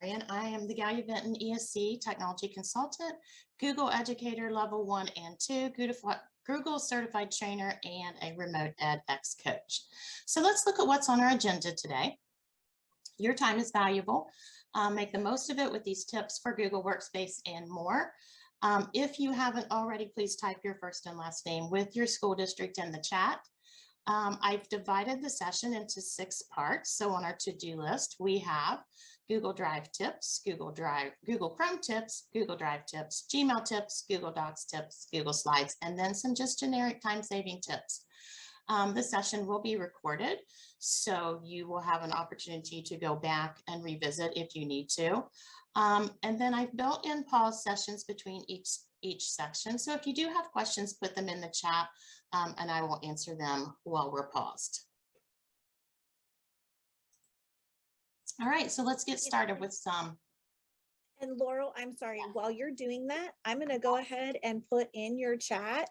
and I am the Gallia Benton ESC Technology Consultant, Google Educator Level 1 and 2, Google Certified Trainer, and a Remote edX Coach. So let's look at what's on our agenda today. Your time is valuable. Make the most of it with these tips for Google Workspace and more. If you haven't already, please type your first and last name with your school district in the chat. I've divided the session into 6 parts. So on our to-do list, we have Google Drive tips, Google Chrome tips, Google Drive tips, Gmail tips, Google Docs tips, Google Slides, and then some just generic time-saving tips. The session will be recorded, so you will have an opportunity to go back and revisit if you need to. And then I've built in pause sessions between each section. So if you do have questions, put them in the chat and I will answer them while we're paused. All right, so let's get started with some. And Laurel, I'm sorry, while you're doing that, I'm going to go ahead and put in your chat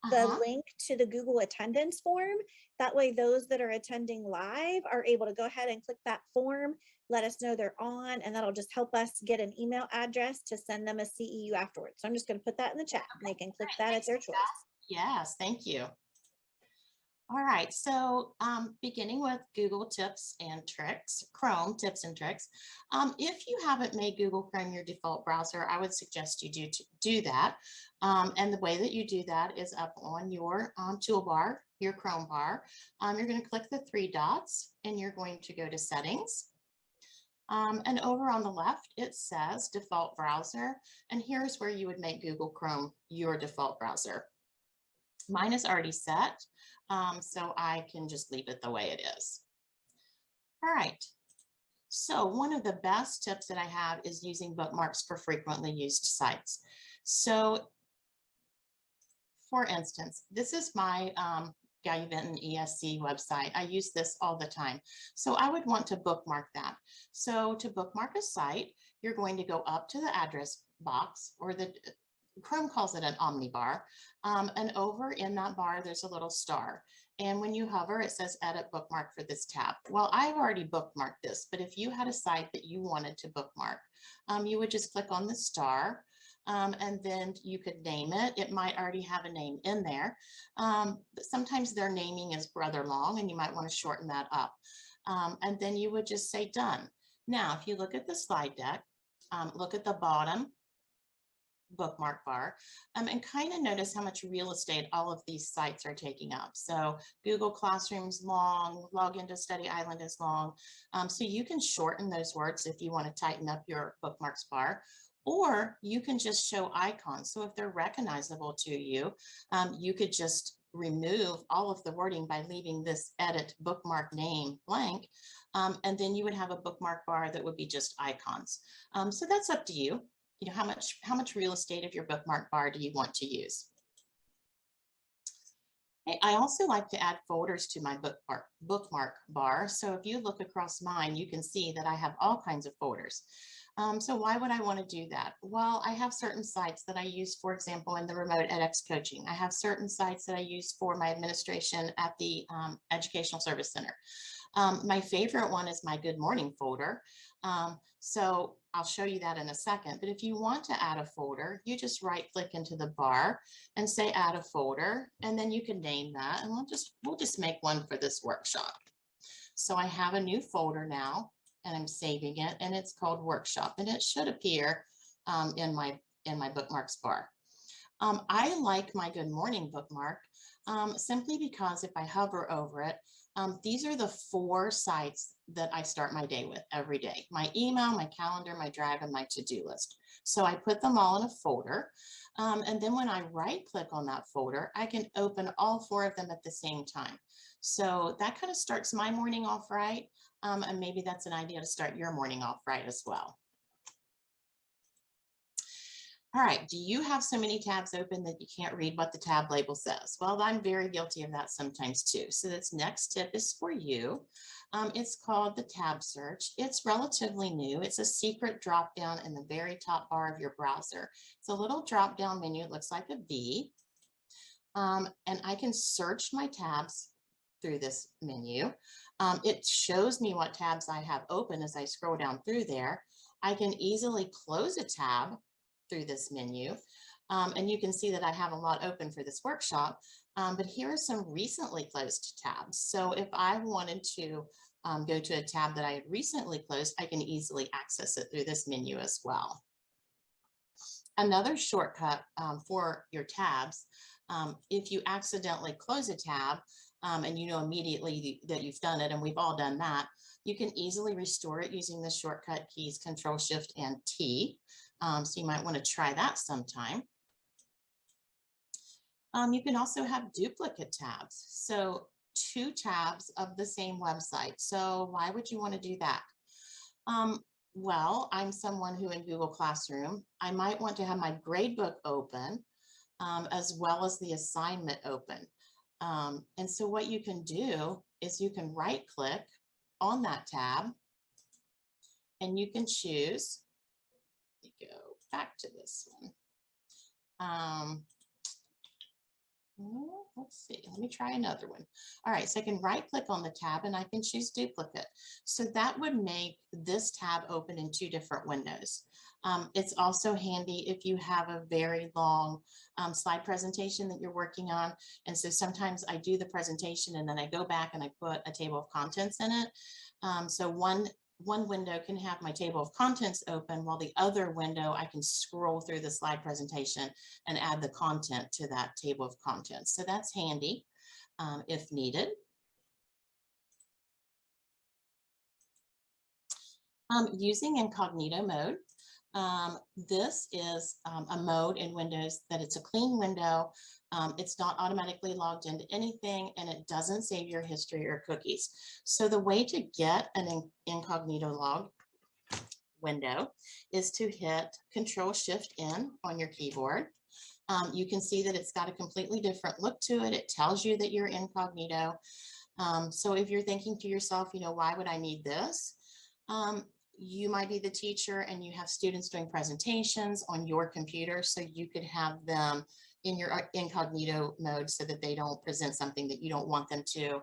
the link to the Google attendance form. That way, those that are attending live are able to go ahead and click that form, let us know they're on, and that'll just help us get an email address to send them a CEU afterwards. So I'm just going to put that in the chat and they can click that at their choice. Yes, thank you. All right, so beginning with Google tips and tricks, Chrome tips and tricks. If you haven't made Google Chrome your default browser, I would suggest you do that. And the way that you do that is up on your toolbar, your Chrome bar. You're going to click the 3 dots and you're going to go to settings. And over on the left, it says default browser. And here's where you would make Google Chrome your default browser. Mine is already set, so I can just leave it the way it is. All right. So one of the best tips that I have is using bookmarks for frequently used sites. So for instance, this is my Gallia Benton ESC website. I use this all the time. So I would want to bookmark that. So to bookmark a site, you're going to go up to the address box, or the Chrome calls it an omnibar, and over in that bar, there's a little star. And when you hover, it says edit bookmark for this tab. Well, I've already bookmarked this, but if you had a site that you wanted to bookmark, you would just click on the star, and then you could name it. It might already have a name in there, but sometimes their naming is rather long and you might want to shorten that up. And then you would just say done. Now, if you look at the slide deck, look at the bottom bookmark bar, and kind of notice how much real estate all of these sites are taking up. So Google Classroom's long, Login to Study Island is long. So you can shorten those words if you want to tighten up your bookmarks bar, or you can just show icons. So if they're recognizable to you, you could just remove all of the wording by leaving this edit bookmark name blank, and then you would have a bookmark bar that would be just icons. So that's up to you. You know, how much real estate of your bookmark bar do you want to use? I also like to add folders to my bookmark bar. So if you look across mine, you can see that I have all kinds of folders. So why would I want to do that? Well, I have certain sites that I use, for example, in the Remote edX coaching. I have certain sites that I use for my administration at the Educational Service Center. My favorite one is my Good Morning folder. So I'll show you that in a second. But if you want to add a folder, you just right click into the bar and say add a folder, and then you can name that. And we'll just make one for this workshop. So I have a new folder now, and I'm saving it, and it's called Workshop, and it should appear in my bookmarks bar. I like my Good Morning bookmark simply because if I hover over it, these are the 4 sites that I start my day with every day: my email, my calendar, my drive, and my to-do list. So I put them all in a folder. And then when I right click on that folder, I can open all 4 of them at the same time. So that kind of starts my morning off right. And maybe that's an idea to start your morning off right as well. All right, do you have so many tabs open that you can't read what the tab label says? Well, I'm very guilty of that sometimes too. So this next tip is for you. It's called the tab search. It's relatively new. It's a secret drop down in the very top bar of your browser. It's a little drop down menu. It looks like a V. And I can search my tabs through this menu. It shows me what tabs I have open as I scroll down through there. I can easily close a tab through this menu. And you can see that I have a lot open for this workshop, but here are some recently closed tabs. So if I wanted to go to a tab that I had recently closed, I can easily access it through this menu as well. Another shortcut for your tabs, if you accidentally close a tab and you know immediately that you've done it, and we've all done that, you can easily restore it using the shortcut keys Control Shift and T. So you might want to try that sometime. You can also have duplicate tabs. So 2 tabs of the same website. So why would you want to do that? Well, I'm someone who in Google Classroom, I might want to have my gradebook open as well as the assignment open. And so what you can do is you can right click on that tab and you can choose, let me go back to this one. Let's see, let me try another one. All right, so I can right click on the tab and I can choose duplicate. So that would make this tab open in 2 different windows. It's also handy if you have a very long slide presentation that you're working on. And so sometimes I do the presentation and then I go back and I put a table of contents in it. So one window can have my table of contents open, while the other window I can scroll through the slide presentation and add the content to that table of contents. So that's handy if needed. Using incognito mode. This is a mode in Windows that it's a clean window. It's not automatically logged into anything, and it doesn't save your history or cookies. So the way to get an incognito log window is to hit Control Shift N on your keyboard. You can see that it's got a completely different look to it. It tells you that you're incognito. So if you're thinking to yourself, you know, why would I need this? You might be the teacher and you have students doing presentations on your computer, so you could have them in your incognito mode so that they don't present something that you don't want them to.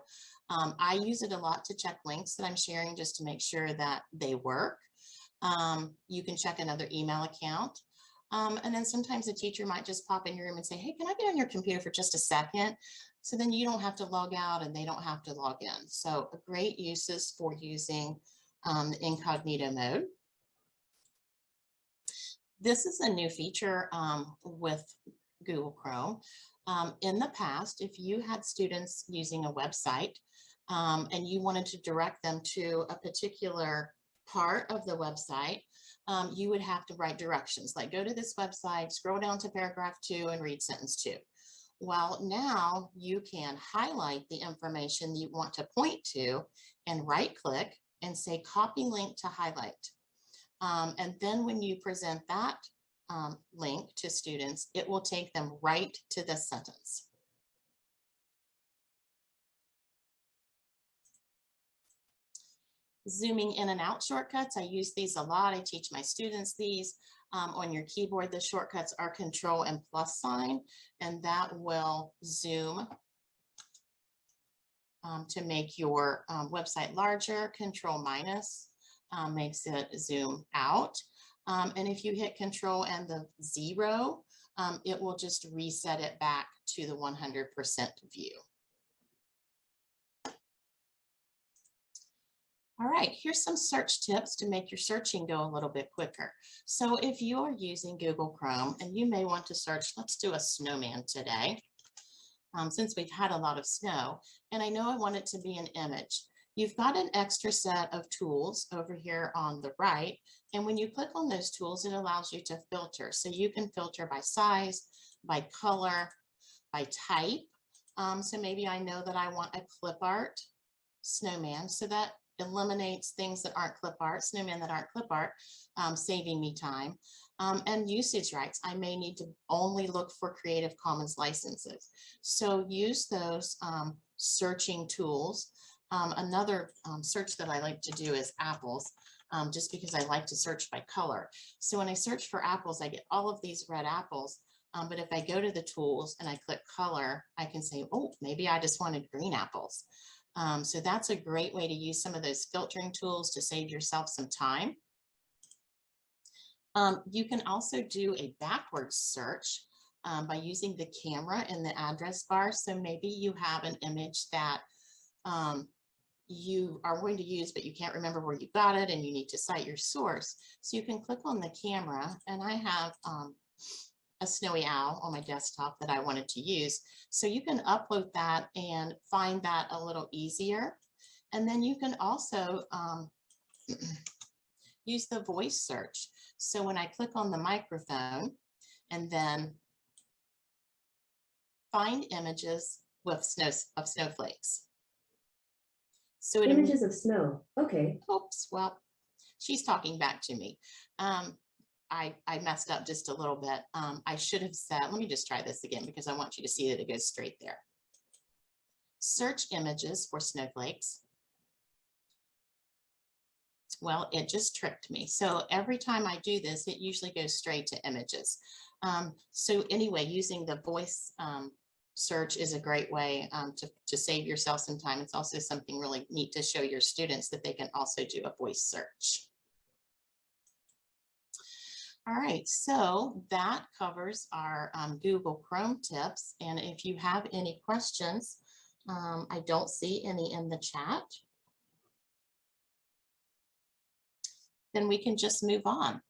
I use it a lot to check links that I'm sharing just to make sure that they work. You can check another email account. And then sometimes a teacher might just pop in your room and say, hey, can I get on your computer for just a second? So then you don't have to log out and they don't have to log in. So a great uses for using incognito mode. This is a new feature with Google Chrome. In the past, if you had students using a website and you wanted to direct them to a particular part of the website, you would have to write directions, like go to this website, scroll down to paragraph 2 and read sentence 2. Well, now you can highlight the information you want to point to and right click and say copy link to highlight. And then when you present that link to students, it will take them right to this sentence. Zooming in and out shortcuts, I use these a lot. I teach my students these. On your keyboard, the shortcuts are Control and plus sign, and that will zoom to make your website larger. Control minus makes it zoom out. And if you hit Control and the 0, it will just reset it back to the 100% view. All right, here's some search tips to make your searching go a little bit quicker. So if you're using Google Chrome and you may want to search, let's do a snowman today, since we've had a lot of snow, and I know I want it to be an image. You've got an extra set of tools over here on the right, and when you click on those tools, it allows you to filter. So you can filter by size, by color, by type. So maybe I know that I want a clip art snowman, so that eliminates things that aren't clip art, snowmen that aren't clip art, saving me time. And usage rights, I may need to only look for Creative Commons licenses. So use those searching tools. Another search that I like to do is apples, just because I like to search by color. So when I search for apples, I get all of these red apples. But if I go to the tools and I click color, I can say, oh, maybe I just wanted green apples. So that's a great way to use some of those filtering tools to save yourself some time. You can also do a backwards search by using the camera in the address bar. So maybe you have an image that you are going to use, but you can't remember where you got it and you need to cite your source. So you can click on the camera, and I have a snowy owl on my desktop that I wanted to use. So you can upload that and find that a little easier. And then you can also use the voice search. So when I click on the microphone and then find images with snowflakes. So images of snow. Okay. Oops, well, she's talking back to me. I messed up just a little bit. I should have said, let me just try this again because I want you to see that it goes straight there. Search images for snowflakes. Well, it just tricked me. So every time I do this, it usually goes straight to images. So anyway, using the voice search is a great way to save yourself some time. It's also something really neat to show your students that they can also do a voice search. All right, so that covers our Google Chrome tips. And if you have any questions, I don't see any in the chat. Then we can just move on.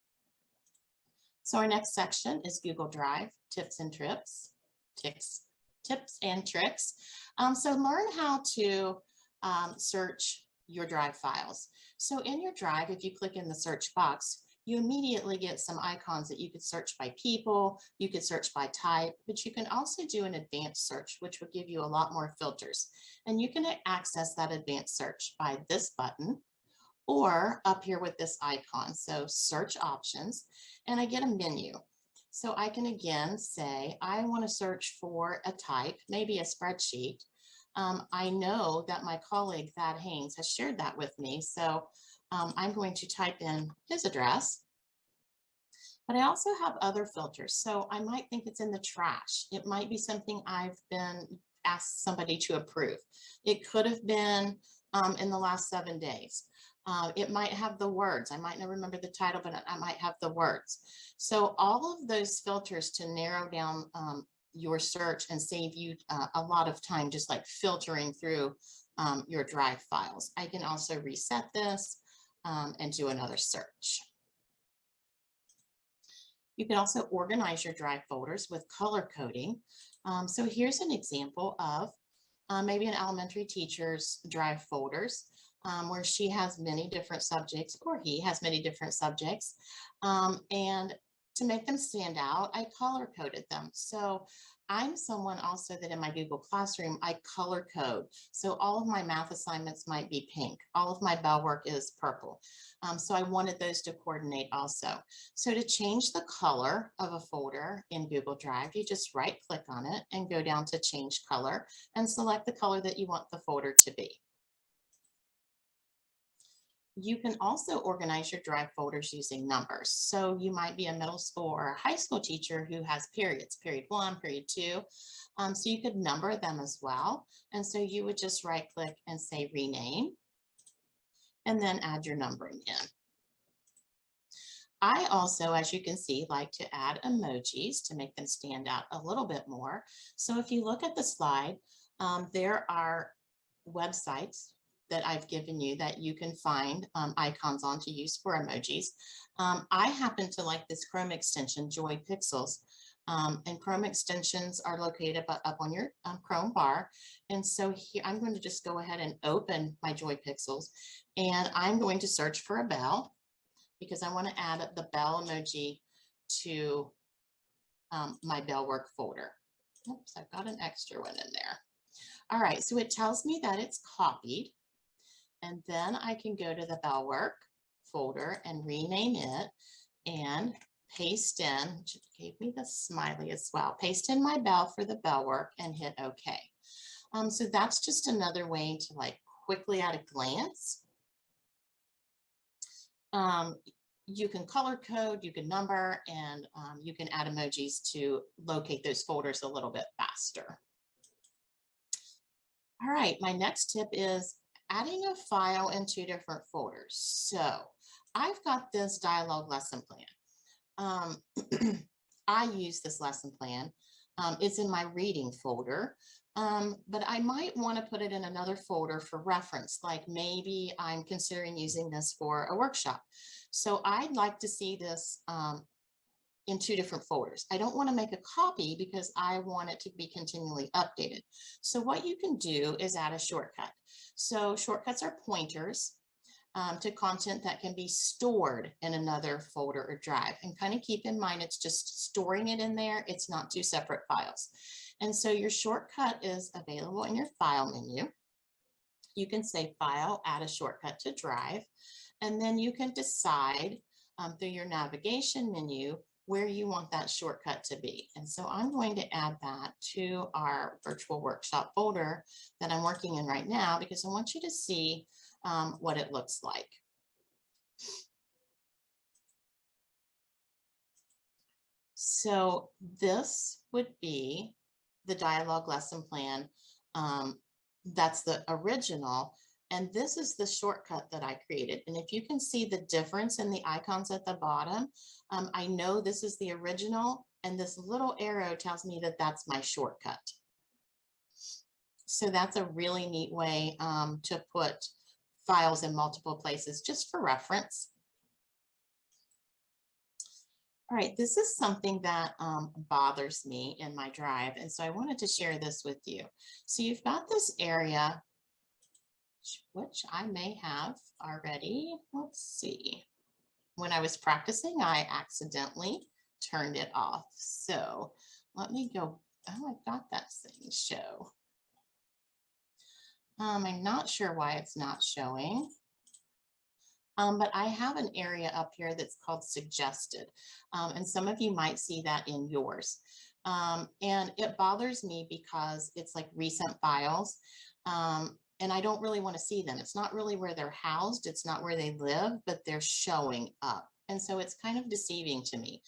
So our next section is Google Drive, tips and tricks. So learn how to search your Drive files. So in your Drive, if you click in the search box, you immediately get some icons that you could search by people, you could search by type, but you can also do an advanced search, which will give you a lot more filters. And you can access that advanced search by this button or up here with this icon. So search options, and I get a menu. So I can again say, I want to search for a type, maybe a spreadsheet. I know that my colleague Thad Haynes has shared that with me. So I'm going to type in his address, but I also have other filters. So I might think it's in the trash. It might be something I've been asked somebody to approve. It could have been in the last 7 days. It might have the words. I might not remember the title, but I might have the words. So all of those filters to narrow down your search and save you a lot of time, just like filtering through your Drive files. I can also reset this and do another search. You can also organize your Drive folders with color coding. So here's an example of maybe an elementary teacher's Drive folders where she has many different subjects, or he has many different subjects. And to make them stand out, I color coded them. So I'm someone also that in my Google Classroom, I color code. So all of my math assignments might be pink. All of my bell work is purple. So I wanted those to coordinate also. So to change the color of a folder in Google Drive, you just right click on it and go down to change color and select the color that you want the folder to be. You can also organize your Drive folders using numbers. So you might be a middle school or a high school teacher who has periods, period 1, period 2. So you could number them as well. And so you would just right click and say rename, and then add your numbering in. I also, as you can see, like to add emojis to make them stand out a little bit more. So if you look at the slide, there are websites that I've given you that you can find icons on to use for emojis. I happen to like this Chrome extension, Joy Pixels. And Chrome extensions are located up on your Chrome bar. And so here, I'm going to just go ahead and open my Joy Pixels, and I'm going to search for a bell because I want to add the bell emoji to my bell work folder. Oops, I've got an extra one in there. All right, so it tells me that it's copied. And then I can go to the bell work folder and rename it and paste in, which gave me the smiley as well, paste in my bell for the bell work and hit OK. So that's just another way to like quickly at a glance. You can color code, you can number, and you can add emojis to locate those folders a little bit faster. All right, my next tip is adding a file in 2 different folders. So I've got this dialogue lesson plan. I use this lesson plan. It's in my reading folder, but I might want to put it in another folder for reference, like maybe I'm considering using this for a workshop. So I'd like to see this in 2 different folders. I don't want to make a copy because I want it to be continually updated. So what you can do is add a shortcut. So shortcuts are pointers to content that can be stored in another folder or drive. And kind of keep in mind, it's just storing it in there. It's not 2 separate files. And so your shortcut is available in your file menu. You can say file, add a shortcut to drive, and then you can decide through your navigation menu where you want that shortcut to be. And so I'm going to add that to our virtual workshop folder that I'm working in right now, because I want you to see what it looks like. So this would be the dialogue lesson plan. That's the original. And this is the shortcut that I created. And if you can see the difference in the icons at the bottom, I know this is the original, and this little arrow tells me that that's my shortcut. So that's a really neat way to put files in multiple places, just for reference. All right, this is something that bothers me in my drive, and so I wanted to share this with you. So you've got this area, which I may have already. Let's see. When I was practicing, I accidentally turned it off. So let me go. Oh, I've got that thing show. I'm not sure why it's not showing. But I have an area up here that's called suggested. And some of you might see that in yours. And it bothers me because it's like recent files. And I don't really want to see them. It's not really where they're housed. It's not where they live, but they're showing up. And so it's kind of deceiving to me.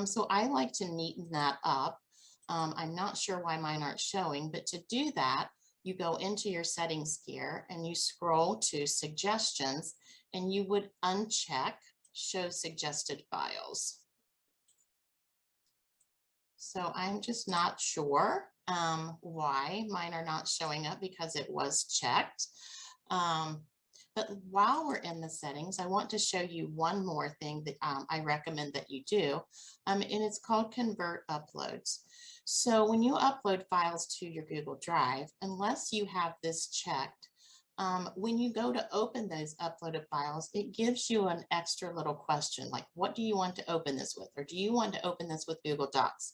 So I like to neaten that up. I'm not sure why mine aren't showing, but to do that, you go into your settings here and you scroll to suggestions, and you would uncheck show suggested files. So I'm just not sure why mine are not showing up, because it was checked. But while we're in the settings, I want to show you one more thing that I recommend that you do, and it's called convert uploads. So when you upload files to your Google Drive, unless you have this checked, when you go to open those uploaded files, it gives you an extra little question, like, what do you want to open this with? Or do you want to open this with Google Docs?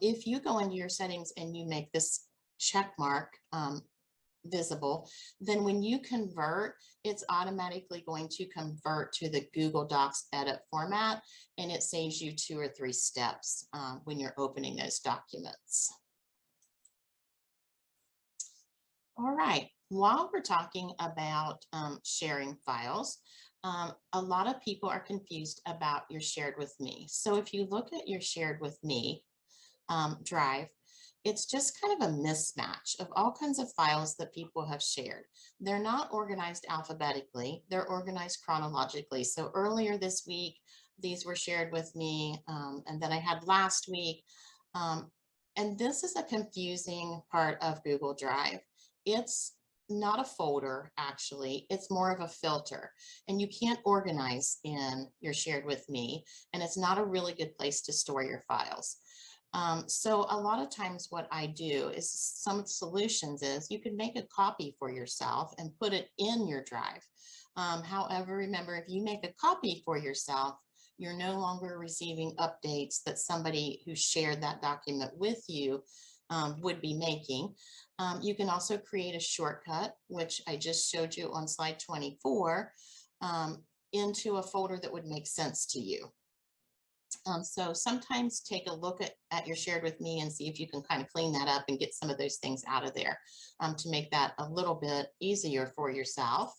If you go into your settings and you make this check mark visible, then when you convert, it's automatically going to convert to the Google Docs edit format, and it saves you 2 or 3 steps when you're opening those documents. All right, while we're talking about sharing files, a lot of people are confused about your shared with me. So if you look at your shared with me drive, it's just kind of a mismatch of all kinds of files that people have shared. They're not organized alphabetically, they're organized chronologically. So earlier this week, these were shared with me, and then I had last week. And this is a confusing part of Google Drive. It's not a folder, actually, it's more of a filter, and you can't organize in your shared with me, and it's not a really good place to store your files. So a lot of times what I do is, some solutions is you can make a copy for yourself and put it in your drive. However, remember, if you make a copy for yourself, you're no longer receiving updates that somebody who shared that document with you would be making. You can also create a shortcut, which I just showed you on slide 24, into a folder that would make sense to you. So sometimes take a look at your shared with me and see if you can kind of clean that up and get some of those things out of there to make that a little bit easier for yourself.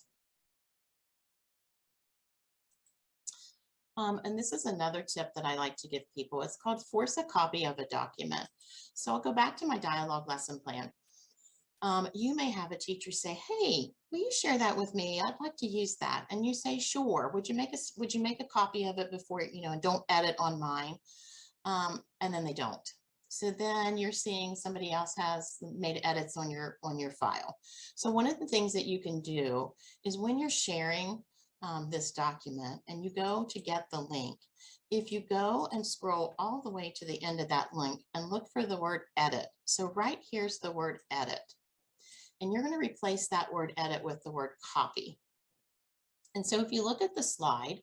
And this is another tip that I like to give people. It's called force a copy of a document. So I'll go back to my dialogue lesson plan. you may have a teacher say, hey, will you share that with me? I'd like to use that. And you say, sure. Would you make a copy of it before, and don't edit on mine? And then they don't. So then you're seeing somebody else has made edits on your file. So one of the things that you can do is when you're sharing this document and you go to get the link, if you go and scroll all the way to the end of that link and look for the word edit. So right here's the word edit. And you're going to replace that word edit with the word copy. And so if you look at the slide,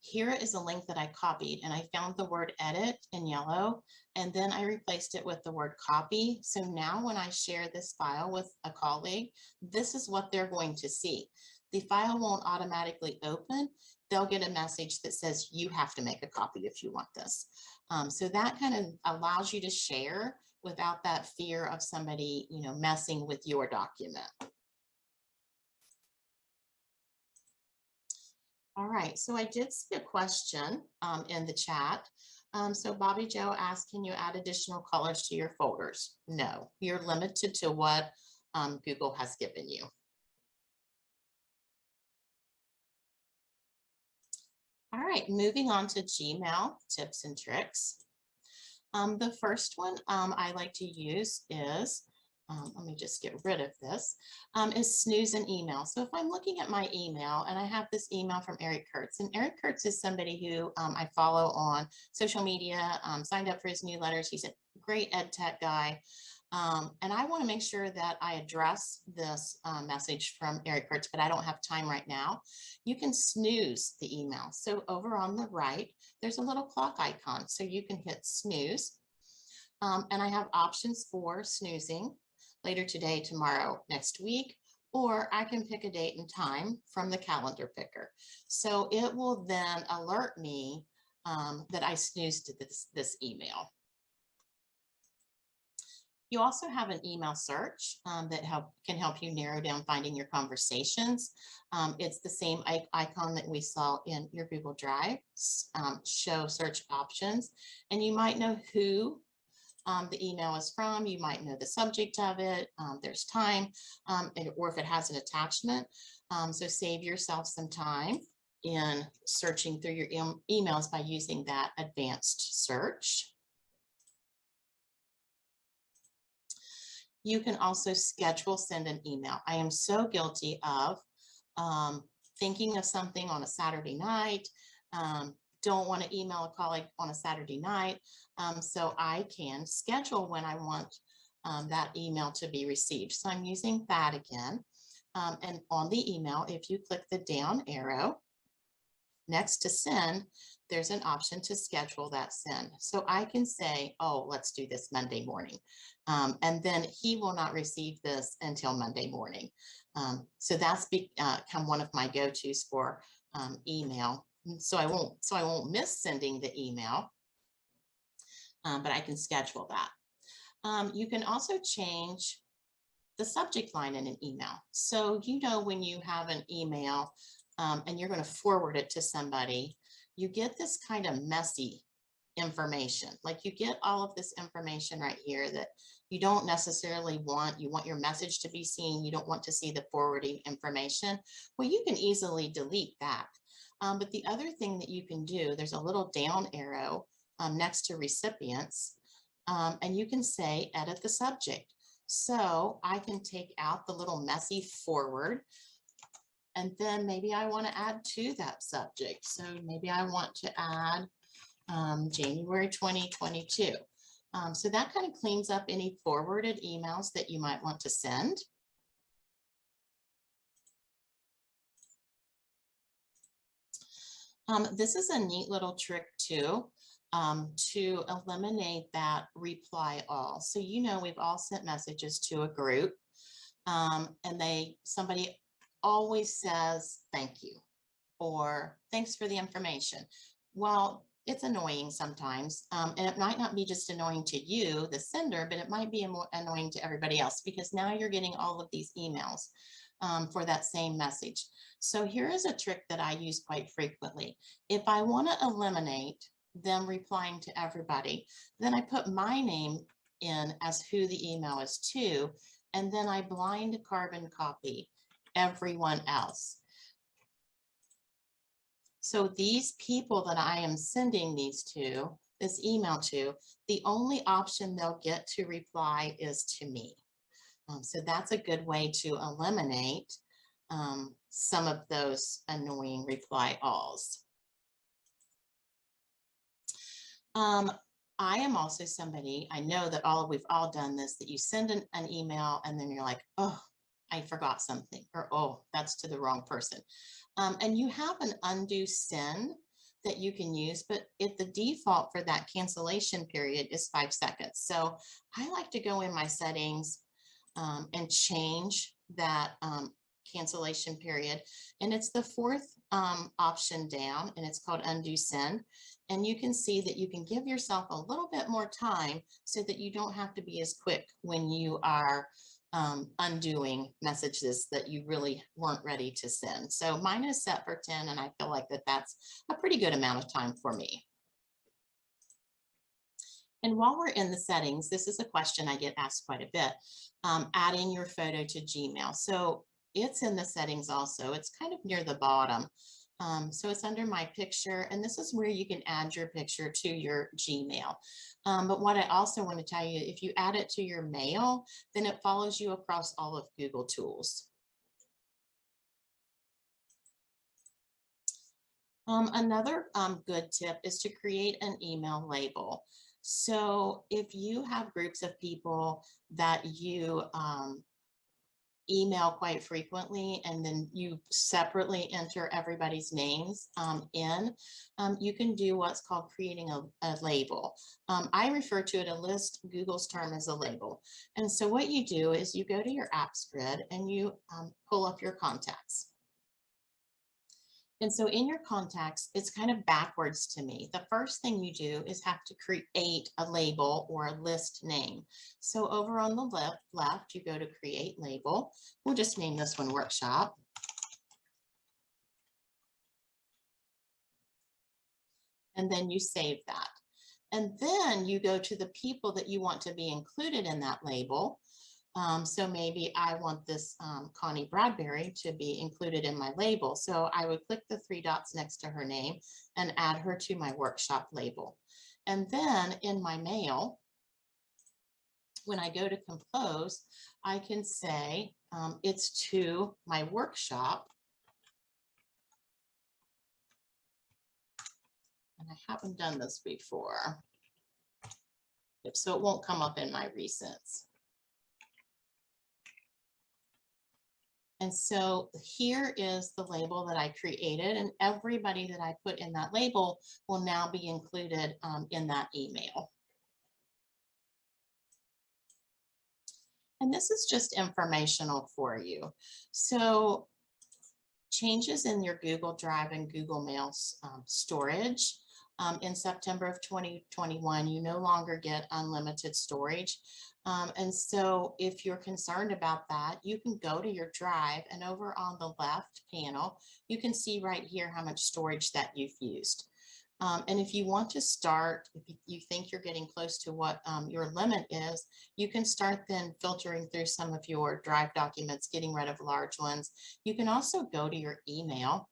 here is a link that I copied, and I found the word edit in yellow, and then I replaced it with the word copy. So now when I share this file with a colleague, this is what they're going to see. The file won't automatically open. They'll get a message that says you have to make a copy if you want this. So that kind of allows you to share without that fear of somebody, messing with your document. All right, so I did see a question in the chat. So Bobby Joe asked, can you add additional colors to your folders? No, you're limited to what Google has given you. All right, moving on to Gmail tips and tricks. The first one I like to use is, let me just get rid of this, is snooze an email. So if I'm looking at my email and I have this email from Eric Kurtz, and Eric Kurtz is somebody who I follow on social media, signed up for his newsletters. He's a great ed tech guy. And I want to make sure that I address this message from Eric Kurtz, but I don't have time right now. You can snooze the email. So over on the right, there's a little clock icon. So you can hit snooze. And I have options for snoozing later today, tomorrow, next week, or I can pick a date and time from the calendar picker. So it will then alert me that I snoozed this email. You also have an email search that can help you narrow down finding your conversations. It's the same icon that we saw in your Google Drive, show search options, and you might know who the email is from. You might know the subject of it. There's time, or if it has an attachment. So save yourself some time in searching through your emails by using that advanced search. You can also schedule send an email. I am so guilty of thinking of something on a Saturday night, don't want to email a colleague on a Saturday night. So I can schedule when I want that email to be received. So I'm using that again. And on the email, if you click the down arrow next to send, there's an option to schedule that send. So I can say, oh, let's do this Monday morning. And then he will not receive this until Monday morning. So that's become one of my go-tos for email. So I won't miss sending the email, but I can schedule that. You can also change the subject line in an email. So when you have an email and you're going to forward it to somebody, you get this kind of messy information. Like you get all of this information right here that you don't necessarily want. You want your message to be seen. You don't want to see the forwarding information. Well, you can easily delete that. But the other thing that you can do, there's a little down arrow next to recipients, and you can say edit the subject. So I can take out the little messy forward, and then maybe I want to add to that subject. So maybe I want to add January 2022. So that kind of cleans up any forwarded emails that you might want to send. This is a neat little trick too, to eliminate that reply all. So we've all sent messages to a group, and somebody always says thank you or thanks for the information. Well, it's annoying sometimes, and it might not be just annoying to you, the sender, but it might be more annoying to everybody else because now you're getting all of these emails for that same message. So here is a trick that I use quite frequently. If I want to eliminate them replying to everybody, then I put my name in as who the email is to. and then I blind carbon copy everyone else. So these people that I am sending this email to, the only option they'll get to reply is to me. So that's a good way to eliminate some of those annoying reply alls. I am also somebody, I know that we've all done this, that you send an email and then you're like, oh, I forgot something, or oh, that's to the wrong person. And you have an undo send that you can use, but the default for that cancellation period is 5 seconds. So I like to go in my settings and change that cancellation period. And it's the fourth option down, and it's called undo send. And you can see that you can give yourself a little bit more time so that you don't have to be as quick when you are undoing messages that you really weren't ready to send. So mine is set for 10, and I feel like that's a pretty good amount of time for me. And while we're in the settings, this is a question I get asked quite a bit, adding your photo to Gmail. So it's in the settings also. It's kind of near the bottom. So it's under my picture, and this is where you can add your picture to your Gmail. But what I also want to tell you, if you add it to your mail, then it follows you across all of Google tools. Another good tip is to create an email label. So if you have groups of people that you email quite frequently, and then you separately enter everybody's names you can do what's called creating a label. I refer to it a list. Google's term is a label. And so what you do is you go to your apps grid and you pull up your contacts. And so in your contacts, it's kind of backwards to me. The first thing you do is have to create a label or a list name. So over on the left, you go to create label. We'll just name this one workshop. And then you save that. And then you go to the people that you want to be included in that label. So maybe I want this Connie Bradbury to be included in my label. So I would click the 3 dots next to her name and add her to my workshop label. And then in my mail, when I go to compose, I can say it's to my workshop. And I haven't done this before, so it won't come up in my recents. And so here is the label that I created, and everybody that I put in that label will now be included in that email. And this is just informational for you. So changes in your Google Drive and Google Mail storage. In September of 2021, you no longer get unlimited storage. And so if you're concerned about that, you can go to your drive, and over on the left panel, you can see right here how much storage that you've used. And if you want to start, if you think you're getting close to what your limit is, you can start then filtering through some of your drive documents, getting rid of large ones. You can also go to your email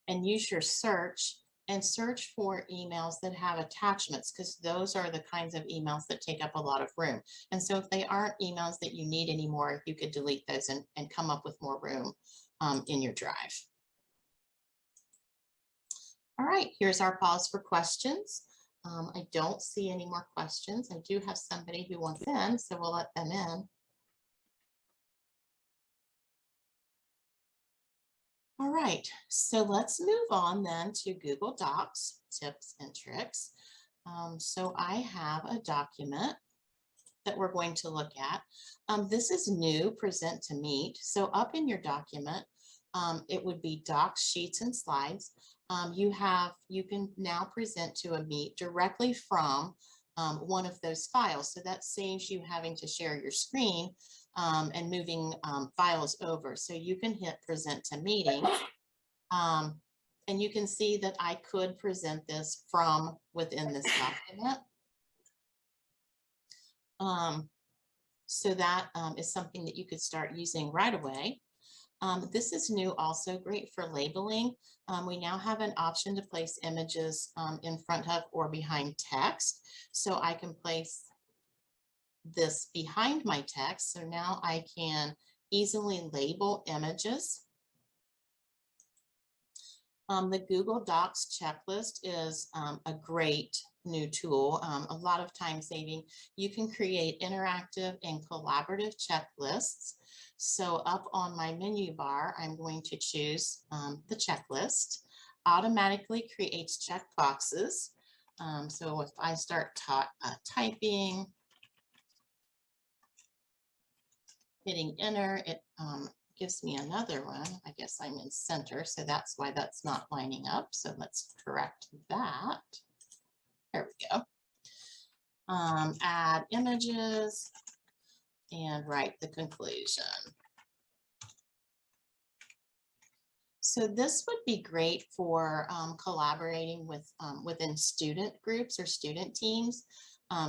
and use your search and search for emails that have attachments, because those are the kinds of emails that take up a lot of room. And so if they aren't emails that you need anymore, you could delete those and come up with more room in your drive. All right, here's our pause for questions. I don't see any more questions. I do have somebody who wants in, so we'll let them in. All right, so let's move on then to Google Docs, tips and tricks. So I have a document that we're going to look at. This is new, present to meet. So up in your document, it would be docs, sheets, and slides. You can now present to a meet directly from one of those files. So that saves you having to share your screen and moving files over. So you can hit present to meeting. And you can see that I could present this from within this document. So that is something that you could start using right away. This is new, also great for labeling. We now have an option to place images in front of or behind text. So I can place this behind my text. So now I can easily label images. The Google Docs checklist is a great new tool, a lot of time saving. You can create interactive and collaborative checklists. So up on my menu bar, I'm going to choose the checklist. Automatically creates checkboxes. So if I start typing, hitting enter, it gives me another one. I guess I'm in center, so that's why that's not lining up. So let's correct that. There we go. Add images and write the conclusion. So this would be great for collaborating with within student groups or student teams,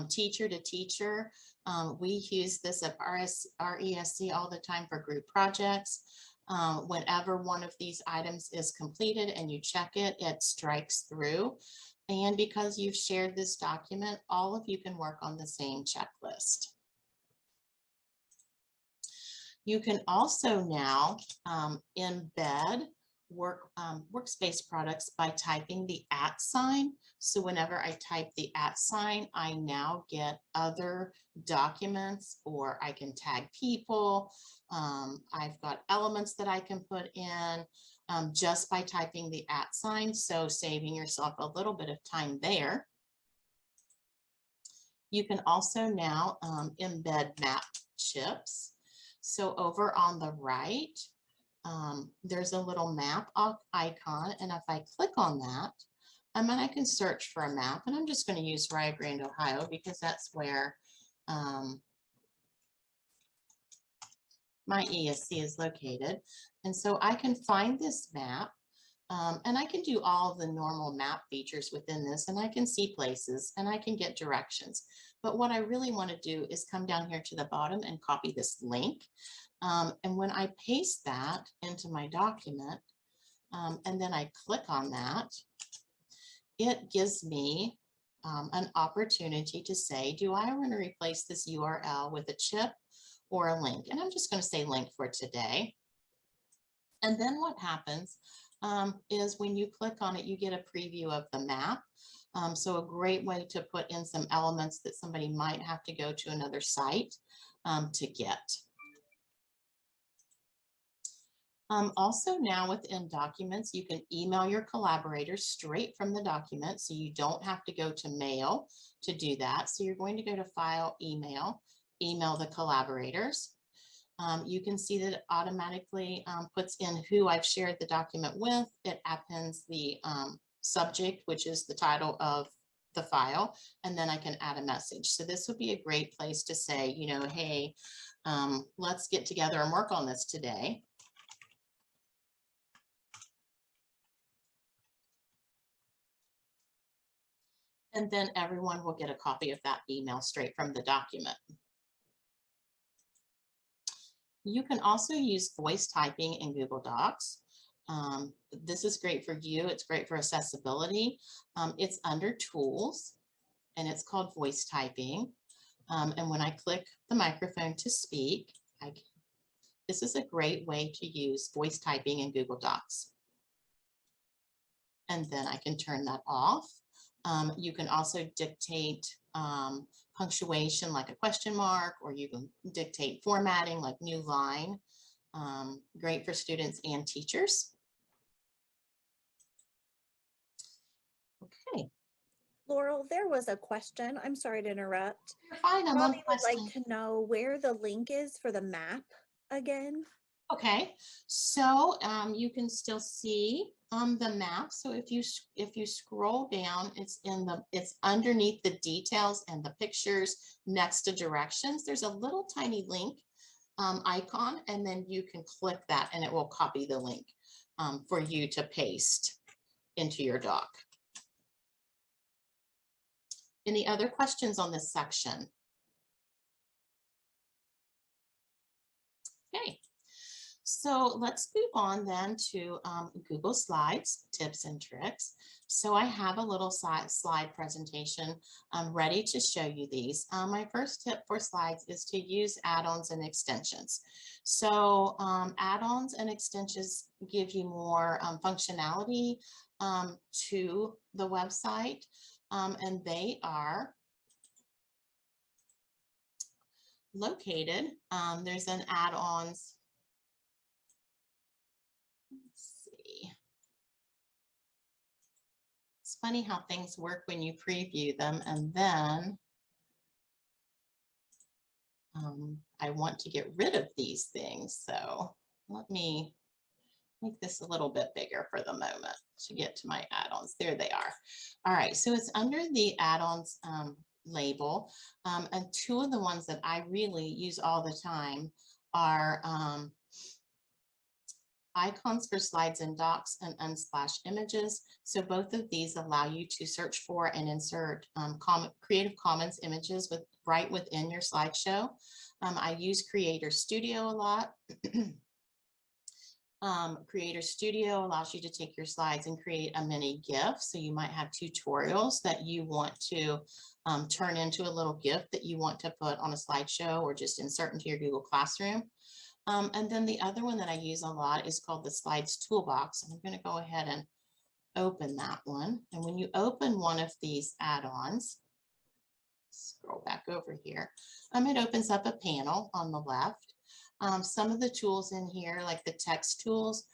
teacher to teacher. We use this at RESC all the time for group projects. Whenever one of these items is completed and you check it, it strikes through. And because you've shared this document, all of you can work on the same checklist. You can also now embed workspace products by typing the @ sign. So whenever I type the @ sign, I now get other documents, or I can tag people. I've got elements that I can put in just by typing the @ sign. So saving yourself a little bit of time there. You can also now embed map chips. So over on the right, there's a little map icon, and if I click on that, and then I can search for a map, and I'm just going to use Rio Grande, Ohio, because that's where my ESC is located. And so I can find this map, and I can do all of the normal map features within this, and I can see places, and I can get directions. But what I really want to do is come down here to the bottom and copy this link. And when I paste that into my document, and then I click on that, it gives me an opportunity to say, do I want to replace this URL with a chip or a link? And I'm just going to say link for today. And then what happens is when you click on it, you get a preview of the map. So a great way to put in some elements that somebody might have to go to another site to get. Also now within documents, you can email your collaborators straight from the document, so you don't have to go to mail to do that. So you're going to go to File, Email, email the collaborators. You can see that it automatically puts in who I've shared the document with. It appends the subject, which is the title of the file, and then I can add a message. So this would be a great place to say, you know, hey, let's get together and work on this today. And then everyone will get a copy of that email straight from the document. You can also use voice typing in Google Docs. This is great for you. It's great for accessibility. It's under Tools, and it's called voice typing. And when I click the microphone to speak, this is a great way to use voice typing in Google Docs. And then I can turn that off. You can also dictate punctuation like a question mark, or you can dictate formatting like new line. Great for students and teachers. Okay. Laurel, there was a question. I'm sorry to interrupt. You're fine, I'm on Robbie would question. like to know where the link is for the map again. Okay, so you can still see the map. So if you scroll down, it's underneath the details and the pictures next to directions. There's a little tiny link icon, and then you can click that, and it will copy the link for you to paste into your doc. Any other questions on this section? Okay, so let's move on then to Google Slides, tips and tricks. So I have a little slide presentation ready to show you these. My first tip for slides is to use add-ons and extensions. So add-ons and extensions give you more functionality to the website, and they are located. There's an add-ons. Let's see. It's funny how things work when you preview them, and then I want to get rid of these things. So let me make this a little bit bigger for the moment to get to my add-ons. There they are. All right, so it's under the add-ons label. And two of the ones that I really use all the time are icons for slides and docs and unsplash images. So both of these allow you to search for and insert Creative Commons images right within your slideshow. I use Creator Studio a lot. Creator Studio allows you to take your slides and create a mini GIF. So you might have tutorials that you want to turn into a little GIF that you want to put on a slideshow or just insert into your Google Classroom. And then the other one that I use a lot is called the Slides Toolbox. I'm going to go ahead and open that one. And when you open one of these add-ons, scroll back over here, it opens up a panel on the left. Some of the tools in here, like the text tools,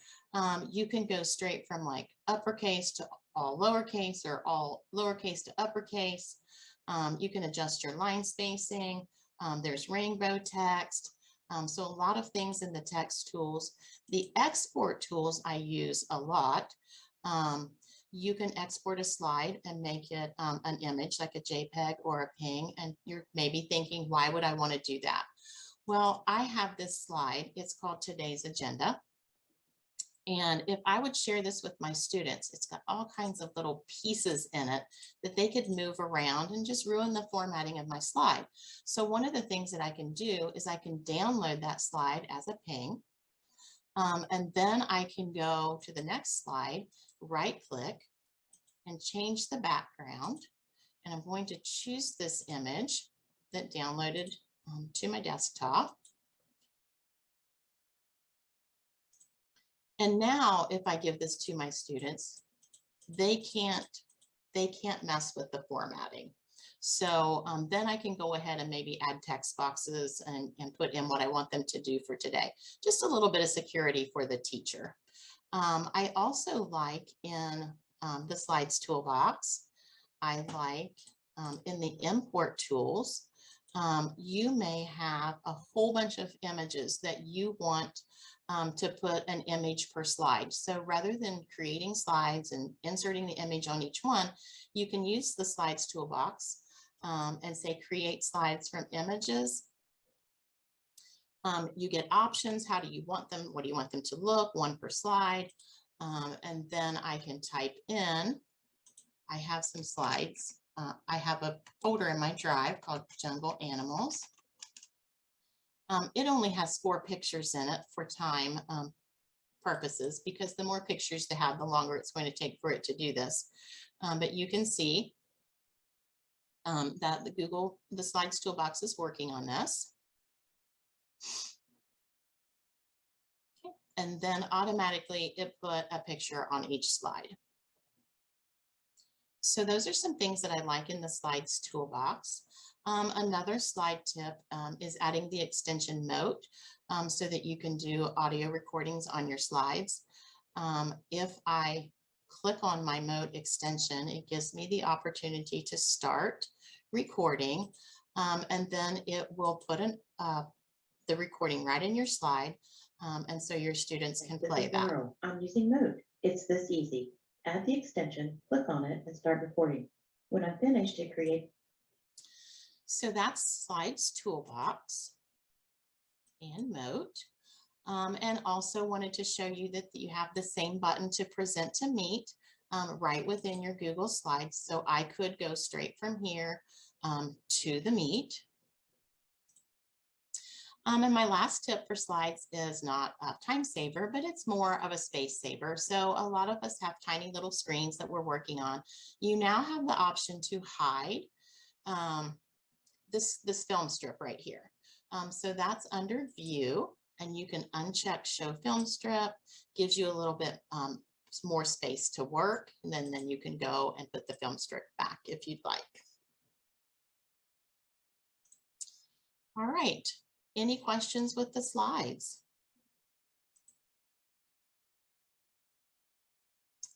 you can go straight from like uppercase to all lowercase or all lowercase to uppercase. You can adjust your line spacing. There's rainbow text. So a lot of things in the text tools. The export tools I use a lot. You can export a slide and make it an image like a JPEG or a PNG. And you're maybe thinking, why would I want to do that? Well, I have this slide. It's called Today's Agenda. And if I would share this with my students, it's got all kinds of little pieces in it that they could move around and just ruin the formatting of my slide. So one of the things that I can do is I can download that slide as a PNG. And then I can go to the next slide, right click and change the background. And I'm going to choose this image that downloaded to my desktop. And now if I give this to my students, they can't mess with the formatting. So then I can go ahead and maybe add text boxes and put in what I want them to do for today. Just a little bit of security for the teacher. I also like in the Slides Toolbox, I like in the import tools, you may have a whole bunch of images that you want to put an image per slide. So rather than creating slides and inserting the image on each one, you can use the Slides Toolbox and say create slides from images. You get options. How do you want them? What do you want them to look? One per slide. And then I can type in, I have some slides. I have a folder in my drive called Jungle Animals. It only has 4 pictures in it for time purposes, because the more pictures to have, the longer it's going to take for it to do this. But you can see that the Slides Toolbox is working on this. Okay. And then automatically it put a picture on each slide. So those are some things that I like in the Slides Toolbox. Another slide tip is adding the extension Note so that you can do audio recordings on your slides. If I click on my Note extension, it gives me the opportunity to start recording, and then it will put the recording right in your slide, and so your students can play that. I'm using Note. It's this easy. Add the extension, click on it, and start recording. When I'm finished, it creates. So that's Slides Toolbox and Note. And also wanted to show you that you have the same button to present to Meet right within your Google Slides. So I could go straight from here to the Meet. And my last tip for slides is not a time saver, but it's more of a space saver. So a lot of us have tiny little screens that we're working on. You now have the option to hide this film strip right here. So that's under view, and you can uncheck show film strip, gives you a little bit more space to work, and then you can go and put the film strip back if you'd like. All right, any questions with the slides?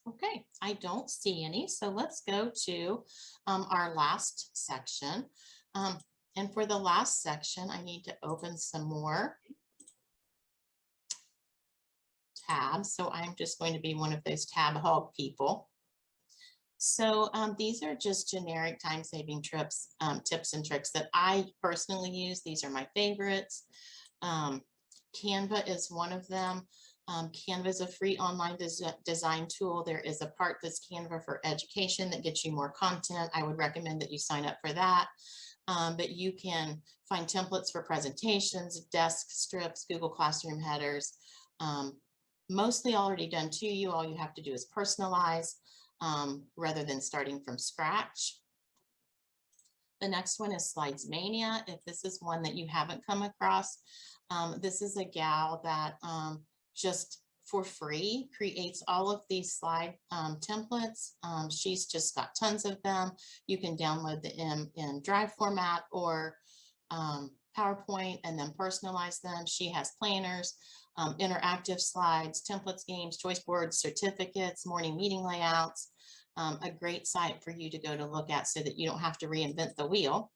Okay, I don't see any, so let's go to our last section. And for the last section, I need to open some more tabs. So I'm just going to be one of those tab hog people. So these are just generic time-saving tips and tricks that I personally use. These are my favorites. Canva is one of them. Canva is a free online design tool. There is a part that's Canva for education that gets you more content. I would recommend that you sign up for that. But you can find templates for presentations, desk strips, Google Classroom headers, mostly already done to you. All you have to do is personalize rather than starting from scratch. The next one is Slides Mania. If this is one that you haven't come across, this is a gal that just for free creates all of these slide templates. She's just got tons of them. You can download them in Drive format or PowerPoint and then personalize them. She has planners, interactive slides, templates, games, choice boards, certificates, morning meeting layouts. A great site for you to go to look at so that you don't have to reinvent the wheel.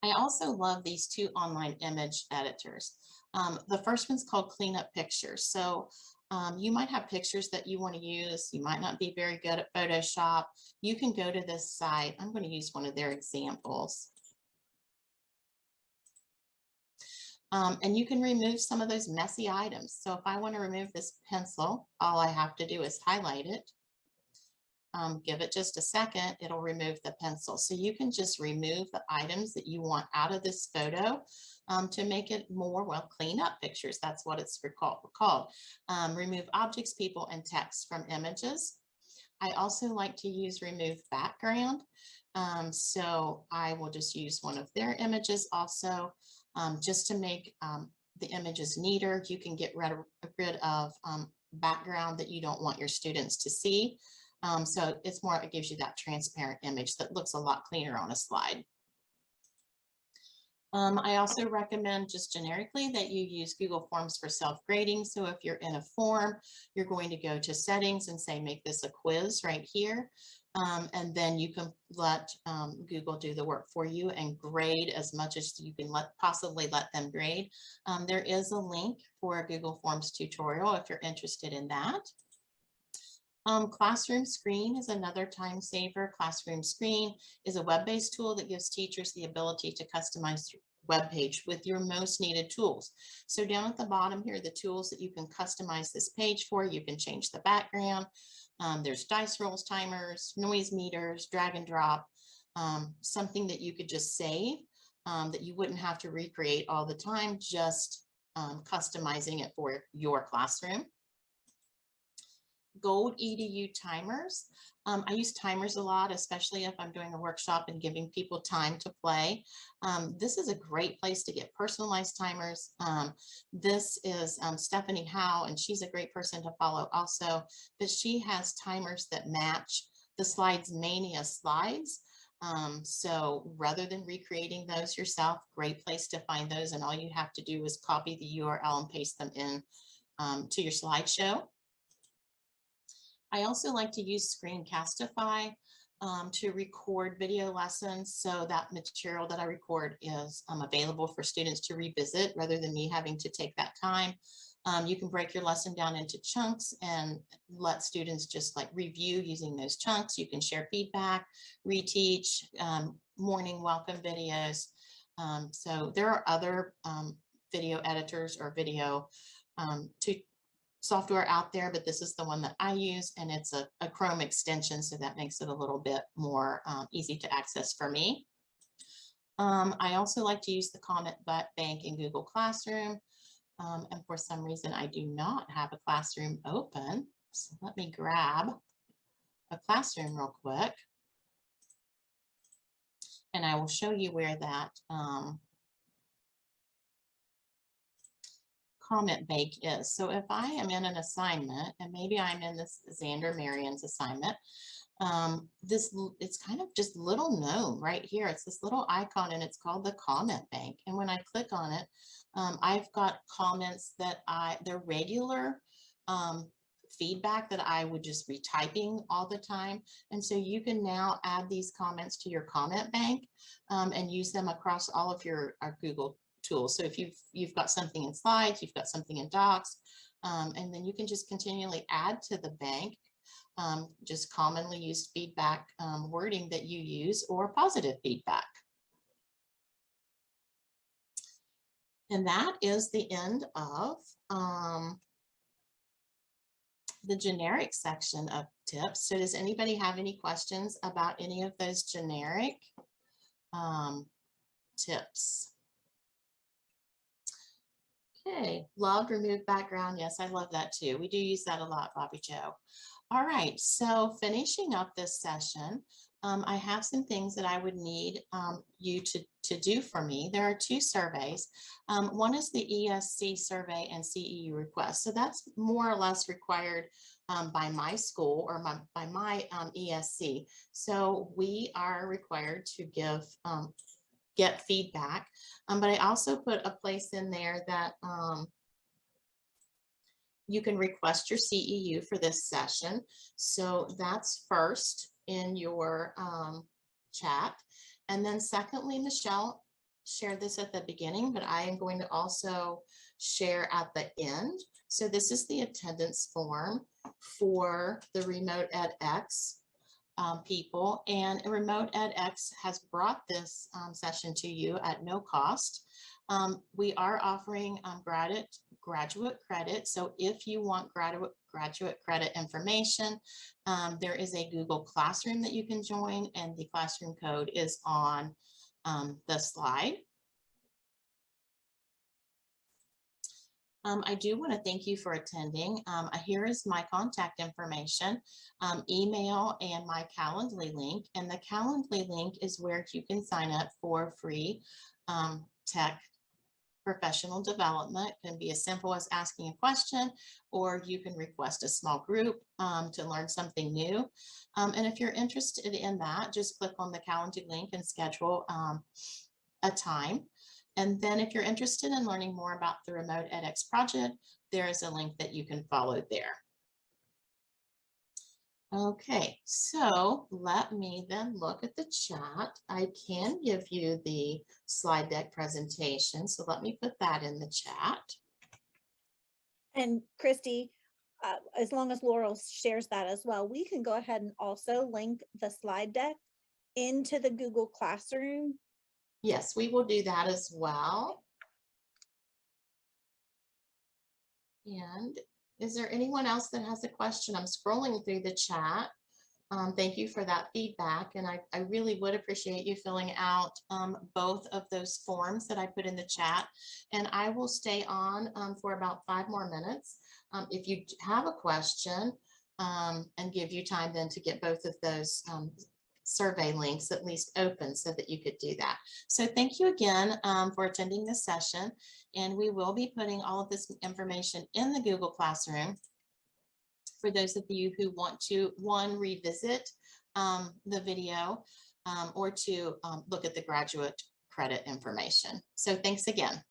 I also love these two online image editors. The first one's called Cleanup Pictures. So you might have pictures that you want to use. You might not be very good at Photoshop. You can go to this site. I'm going to use one of their examples. And you can remove some of those messy items. So if I want to remove this pencil, all I have to do is highlight it. Give it just a second, it'll remove the pencil. So you can just remove the items that you want out of this photo to make it more, well, clean up pictures. That's what it's called. Remove objects, people, and text from images. I also like to use remove background. So I will just use one of their images also just to make the images neater. You can get rid of background that you don't want your students to see. So it's more, it gives you that transparent image that looks a lot cleaner on a slide. I also recommend just generically that you use Google Forms for self-grading. So if you're in a form, you're going to go to settings and say, make this a quiz right here. And then you can let Google do the work for you and grade as much as you can possibly let them grade. There is a link for a Google Forms tutorial if you're interested in that. Classroom Screen is another time saver. Classroom Screen is a web-based tool that gives teachers the ability to customize your web page with your most needed tools. So down at the bottom here, the tools that you can customize this page for, you can change the background. There's dice rolls, timers, noise meters, drag and drop, something that you could just save that you wouldn't have to recreate all the time, just customizing it for your classroom. Gold EDU timers. I use timers a lot, especially if I'm doing a workshop and giving people time to play. This is a great place to get personalized timers. This is Stephanie Howe, and she's a great person to follow also, but she has timers that match the Slides Mania slides. So rather than recreating those yourself, great place to find those, and all you have to do is copy the URL and paste them in to your slideshow. I also like to use Screencastify to record video lessons. So that material that I record is available for students to revisit rather than me having to take that time. You can break your lesson down into chunks and let students just like review using those chunks. You can share feedback, reteach, morning welcome videos. So there are other video editors or video software out there, but this is the one that I use, and it's a Chrome extension, so that makes it a little bit more easy to access for me. I also like to use the comment bank in Google Classroom. And for some reason, I do not have a classroom open. So let me grab a classroom real quick. And I will show you where that comment bank is. So if I am in an assignment, and maybe I'm in this Xander Marion's assignment, it's kind of just little known right here. It's this little icon and it's called the comment bank. And when I click on it, I've got comments that they're regular feedback that I would just be typing all the time. And so you can now add these comments to your comment bank and use them across all of your Google tools. So if you've got something in slides, you've got something in docs, and then you can just continually add to the bank just commonly used feedback wording that you use or positive feedback. And that is the end of the generic section of tips. So does anybody have any questions about any of those generic tips? Okay, loved remove background. Yes, I love that too. We do use that a lot, Bobby Joe. All right, so finishing up this session, I have some things that I would need you to do for me. There are 2 surveys. One is the ESC survey and CEU request. So that's more or less required by my school or by my ESC. So we are required to get feedback. But I also put a place in there that you can request your CEU for this session. So that's first in your chat. And then secondly, Michelle shared this at the beginning, but I am going to also share at the end. So this is the attendance form for the Remote edX people, and Remote edX has brought this session to you at no cost. We are offering graduate credit. So if you want graduate credit information, there is a Google Classroom that you can join, and the classroom code is on the slide. I do want to thank you for attending. Here is my contact information, email, and my Calendly link. And the Calendly link is where you can sign up for free tech professional development. It can be as simple as asking a question, or you can request a small group to learn something new. And if you're interested in that, just click on the Calendly link and schedule a time. And then if you're interested in learning more about the Remote edX project, there is a link that you can follow there. Okay, so let me then look at the chat. I can give you the slide deck presentation, so let me put that in the chat. And Christy, as long as Laurel shares that as well, we can go ahead and also link the slide deck into the Google Classroom. Yes, we will do that as well. And is there anyone else that has a question? I'm scrolling through the chat. Thank you for that feedback. And I really would appreciate you filling out both of those forms that I put in the chat. And I will stay on for about 5 more minutes. If you have a question, and give you time then to get both of those survey links at least open so that you could do that. So thank you again for attending this session. And we will be putting all of this information in the Google Classroom for those of you who want to, one, revisit the video or to look at the graduate credit information. So thanks again.